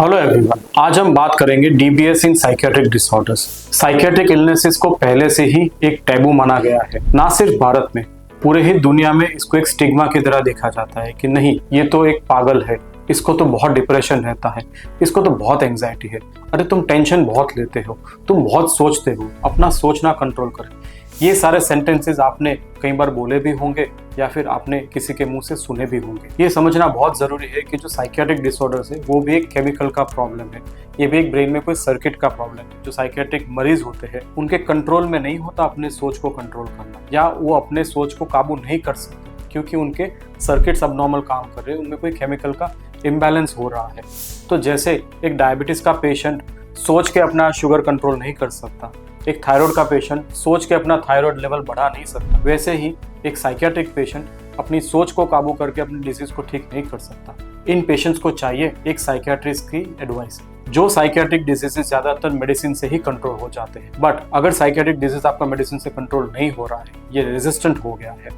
Hello everyone, आज हम बात करेंगे डीबीएस इन साइकियाट्रिक डिसऑर्डर्स। साइकियाट्रिक इलनेसेस को पहले से ही एक टैबू माना गया है। ना सिर्फ भारत में, पूरे ही दुनिया में इसको एक स्टिग्मा की तरह देखा जाता है कि नहीं, ये तो एक पागल है, इसको तो बहुत डिप्रेशन रहता है, इसको तो बहुत एंजाइटी है, अरे तुम टेंशन बहुत लेते हो, तुम बहुत सोचते हो, अपना सोचना कंट्रोल करें। ये सारे सेंटेंसेस आपने कई बार बोले भी होंगे या फिर आपने किसी के मुंह से सुने भी होंगे। ये समझना बहुत ज़रूरी है कि जो साइकियाट्रिक डिसऑर्डर्स है वो भी एक केमिकल का प्रॉब्लम है, ये भी एक ब्रेन में कोई सर्किट का प्रॉब्लम है। जो साइकियाट्रिक मरीज होते हैं उनके कंट्रोल में नहीं होता अपने सोच को कंट्रोल करना, या वो अपने सोच को काबू नहीं कर सकते क्योंकि उनके सर्किट्स अबनॉर्मल काम कर रहे हैं, उनमें कोई केमिकल का इम्बैलेंस हो रहा है। तो जैसे एक डायबिटीज़ का पेशेंट सोच के अपना शुगर कंट्रोल नहीं कर सकता, एक थायराइड का पेशेंट सोच के अपना थायराइड लेवल बढ़ा नहीं सकता, वैसे ही एक साइकियाट्रिक पेशेंट अपनी सोच को काबू करके अपनी डिजीज को ठीक नहीं कर सकता। इन पेशेंट्स को चाहिए एक साइकियाट्रिस्ट की एडवाइस। जो साइकियाट्रिक डिजीजेस ज्यादातर मेडिसिन से ही कंट्रोल हो जाते हैं, बट अगर साइकियाट्रिक डिजीज आपका मेडिसिन से कंट्रोल नहीं हो रहा है, ये रेजिस्टेंट हो गया है,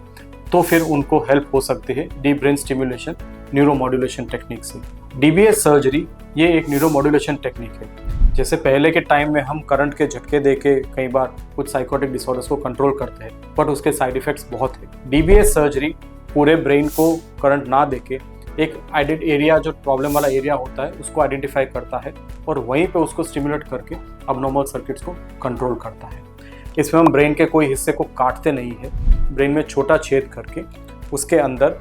तो फिर उनको हेल्प हो सकती है deep brain stimulation neuromodulation technique से। डीबीएस सर्जरी ये एक न्यूरोमॉड्यूलेशन टेक्निक है। जैसे पहले के टाइम में हम करंट के झटके देके कई बार कुछ साइकोटिक डिसऑर्डर्स को कंट्रोल करते हैं, बट उसके साइड इफेक्ट्स बहुत है। डीबीएस सर्जरी पूरे ब्रेन को करंट ना देके एक एरिया, जो प्रॉब्लम वाला एरिया होता है, उसको आइडेंटिफाई करता है और वहीं पे उसको स्टिमुलेट करके अबनॉर्मल सर्किट्स को कंट्रोल करता है। इसमें हम ब्रेन के कोई हिस्से को काटते नहीं है, ब्रेन में छोटा छेद करके उसके अंदर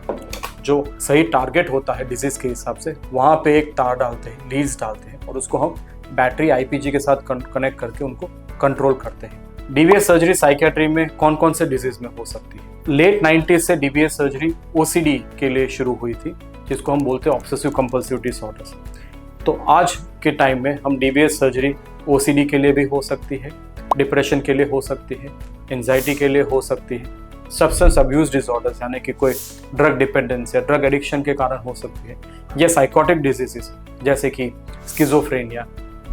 जो सही टारगेट होता है डिजीज के हिसाब से, वहाँ पे एक तार डालते हैं, लीड्स डालते हैं, और उसको हम बैटरी आईपीजी के साथ कनेक्ट करके उनको कंट्रोल करते हैं। डीबीएस सर्जरी साइकियाट्री में कौन कौन से डिजीज में हो सकती है? लेट 90s से डीबीएस सर्जरी ओसीडी के लिए शुरू हुई थी, जिसको हम बोलते हैं ऑब्सेसिव कंपल्सिव डिसऑर्डर्स। तो आज के टाइम में हम डीबीएस सर्जरी ओसीडी के लिए भी हो सकती है, डिप्रेशन के लिए हो सकती है, एंजाइटी के लिए हो सकती है, सब्सटेंस अब्यूज डिसऑर्डर्स यानी कि कोई ड्रग डिपेंडेंस या ड्रग एडिक्शन के कारण हो सकती है, या साइकोटिक डिजीजेस जैसे कि स्किज़ोफ्रेनिया,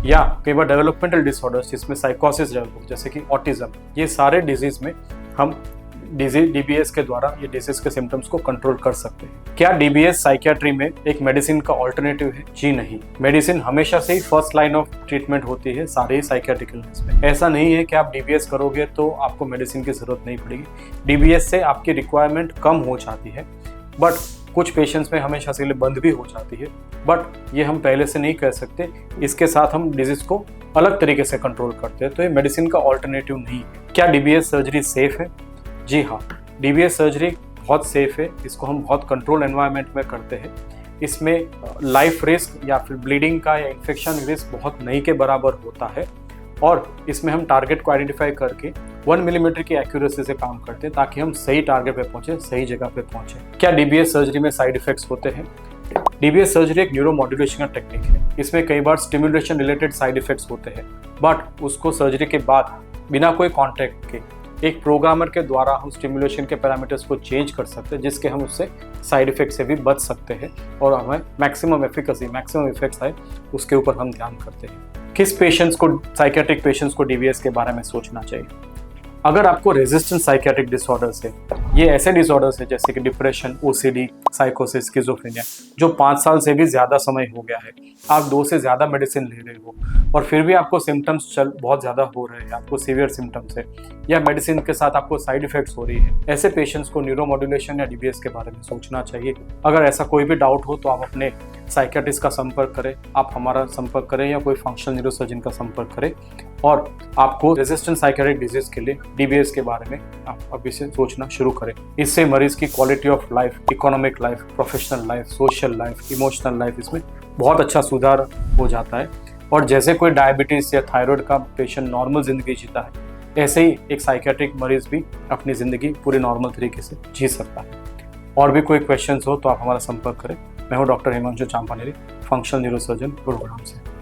या कई बार डेवलपमेंटल डिसऑर्डर्स जिसमें साइकोसिस डेवलप जैसे कि ऑटिज्म। ये सारे डिजीज में हम डीबीएस के द्वारा ये डिजीज के सिम्टम्स को कंट्रोल कर सकते हैं। क्या डीबीएस साइकियाट्री में एक मेडिसिन का ऑल्टरनेटिव है? जी नहीं, मेडिसिन हमेशा से ही फर्स्ट लाइन ऑफ ट्रीटमेंट होती है सारे ही साइकियाट्रिक इलनेस में। ऐसा नहीं है कि आप डीबीएस करोगे तो आपको मेडिसिन की जरूरत नहीं पड़ेगी। डीबीएस से आपकी रिक्वायरमेंट कम हो जाती है, बट कुछ पेशेंट्स में हमेशा से बंद भी हो जाती है, बट ये हम पहले से नहीं कह सकते। इसके साथ हम डिजीज को अलग तरीके से कंट्रोल करते हैं, तो ये मेडिसिन का ऑल्टरनेटिव नहीं है। क्या डीबीएस सर्जरी सेफ है? जी हाँ, डीबीएस सर्जरी बहुत सेफ है। इसको हम बहुत कंट्रोल एनवायरनमेंट में करते हैं। इसमें लाइफ रिस्क या फिर ब्लीडिंग का या इन्फेक्शन रिस्क बहुत नहीं के बराबर होता है, और इसमें हम टारगेट को आइडेंटिफाई करके 1 मिलीमीटर की एक्यूरेसी से काम करते हैं ताकि हम सही टारगेट पे पहुंचे, सही जगह पे पहुंचे। क्या डीबीएस सर्जरी में साइड इफेक्ट्स होते हैं? डीबीएस सर्जरी एक न्यूरोमॉड्यूलेशन का टेक्निक है। इसमें कई बार स्टिमुलेशन रिलेटेड साइड इफेक्ट्स होते हैं, बट उसको सर्जरी के बाद बिना कोई कॉन्टैक्ट के एक प्रोग्रामर के द्वारा हम स्टिमुलेशन के पैरामीटर्स को चेंज कर सकते हैं, जिसके हम उससे साइड इफेक्ट से भी बच सकते हैं और हमें मैक्सिमम एफिकेसी, मैक्सिमम इफेक्ट्स आए, उसके ऊपर हम ध्यान करते हैं। किस पेशेंट्स को, साइकियाट्रिक पेशेंट्स को डीबीएस के बारे में सोचना चाहिए? अगर आपको रेजिस्टेंट साइकियाट्रिक डिसऑर्डर्स है, ये ऐसे डिसऑर्डर्स है जैसे कि डिप्रेशन, ओसीडी, साइकोसिस, स्किज़ोफ्रेनिया, जो 5 साल से भी ज़्यादा समय हो गया है, आप 2 से ज़्यादा मेडिसिन ले रहे हो और फिर भी आपको सिम्टम्स बहुत ज़्यादा हो रहे हैं, आपको सीवियर सिम्टम्स है, या मेडिसिन के साथ आपको साइड इफेक्ट्स हो रही है, ऐसे पेशेंट्स को न्यूरोमॉड्यूलेशन या डीबीएस के बारे में सोचना चाहिए। अगर ऐसा कोई भी डाउट हो तो आप अपने साइकियाट्रिस्ट का संपर्क करें, आप हमारा संपर्क करें या कोई फंक्शनल न्यूरोसर्जन का संपर्क करें, और आपको रेजिस्टेंट साइकियाट्रिक डिजीज के लिए डीबीएस के बारे में आप अभी से सोचना शुरू करें। इससे मरीज की quality of life, economic life, professional life, social life, emotional life, इसमें बहुत अच्छा सुधार हो जाता है। और जैसे कोई डायबिटीज़ या थायराइड का पेशेंट नॉर्मल ज़िंदगी जीता है, ऐसे ही एक साइकियाट्रिक मरीज भी अपनी ज़िंदगी पूरी नॉर्मल तरीके से जी सकता है। और भी कोई क्वेश्चंस हो तो आप हमारा संपर्क करें। मैं हूँ doctor Himanshu Champaneri, functional neurosurgeon Gurugram से।